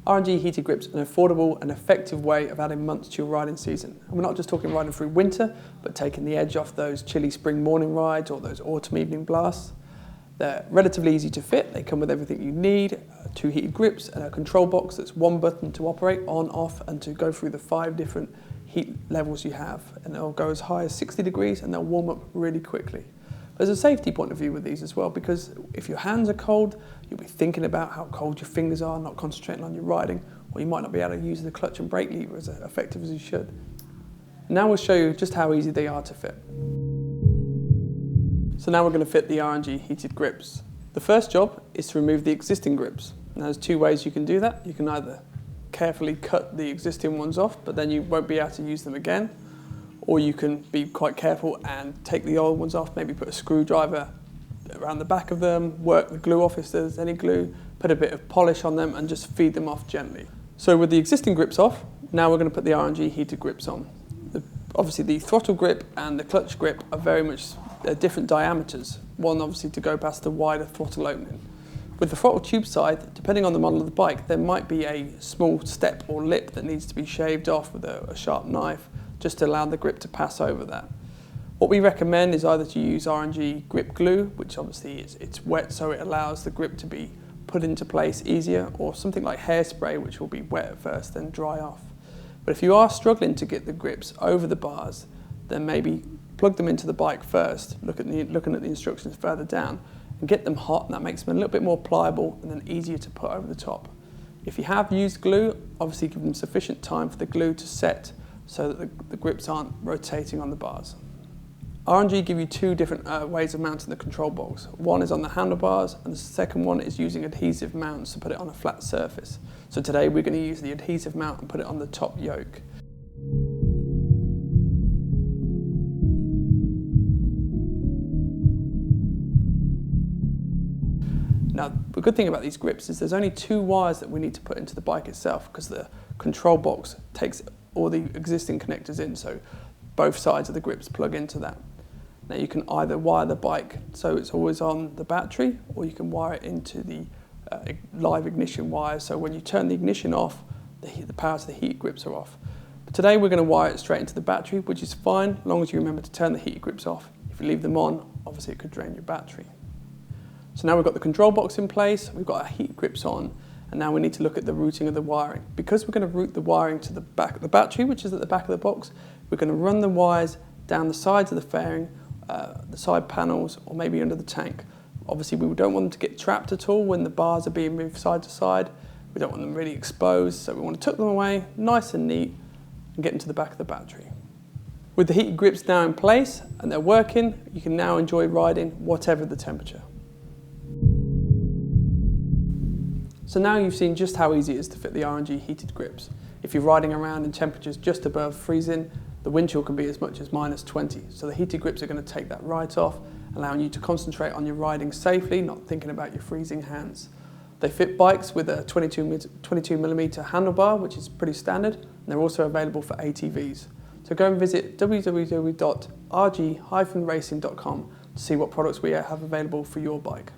R&G heated grips are an affordable and effective way of adding months to your riding season. And we're not just talking riding through winter, but taking the edge off those chilly spring morning rides or those autumn evening blasts. They're relatively easy to fit. They come with everything you need, 2 heated grips and a control box that's 1 button to operate on, off, and to go through the 5 different heat levels you have. And they'll go as high as 60 degrees and they'll warm up really quickly. There's a safety point of view with these as well, because if your hands are cold, you'll be thinking about how cold your fingers are, not concentrating on your riding, or you might not be able to use the clutch and brake lever as effective as you should. Now we'll show you just how easy they are to fit. So now we're going to fit the R&G heated grips. The first job is to remove the existing grips. And there's 2 ways you can do that. You can either carefully cut the existing ones off, but then you won't be able to use them again. Or you can be quite careful and take the old ones off, maybe put a screwdriver around the back of them, work the glue off if there's any glue, put a bit of polish on them and just feed them off gently. So with the existing grips off, now we're going to put the R&G heated grips on. Obviously the throttle grip and the clutch grip are very much different diameters, one obviously to go past the wider throttle opening. With the throttle tube side, depending on the model of the bike, there might be a small step or lip that needs to be shaved off with a sharp knife, just to allow the grip to pass over that. What we recommend is either to use R&G grip glue, which obviously it's wet so it allows the grip to be put into place easier, or something like hairspray which will be wet at first then dry off. But if you are struggling to get the grips over the bars, then maybe plug them into the bike first, looking at the instructions further down, and get them hot, and that makes them a little bit more pliable and then easier to put over the top. If you have used glue, obviously give them sufficient time for the glue to set so that the grips aren't rotating on the bars. R&G give you 2 different ways of mounting the control box. One is on the handlebars and the second one is using adhesive mounts to put it on a flat surface. So today we're going to use the adhesive mount and put it on the top yoke. Now, the good thing about these grips is there's only 2 wires that we need to put into the bike itself, because the control box takes all the existing connectors in, so both sides of the grips plug into that. Now you can either wire the bike so it's always on the battery, or you can wire it into the live ignition wire, so when you turn the ignition off, the power to the heat grips are off. But today we're going to wire it straight into the battery, which is fine, as long as you remember to turn the heat grips off. If you leave them on, obviously it could drain your battery. So now we've got the control box in place, we've got our heat grips on, and now we need to look at the routing of the wiring. Because we're going to route the wiring to the back of the battery, which is at the back of the box, we're going to run the wires down the sides of the fairing, the side panels, or maybe under the tank. Obviously we don't want them to get trapped at all when the bars are being moved side to side. We don't want them really exposed, so we want to tuck them away nice and neat and get into the back of the battery. With the heated grips now in place and they're working, you can now enjoy riding whatever the temperature. So now you've seen just how easy it is to fit the R&G heated grips. If you're riding around in temperatures just above freezing, the wind chill can be as much as -20. So the heated grips are going to take that right off, allowing you to concentrate on your riding safely, not thinking about your freezing hands. They fit bikes with a 22mm handlebar, which is pretty standard, and they're also available for ATVs. So go and visit www.rg-racing.com to see what products we have available for your bike.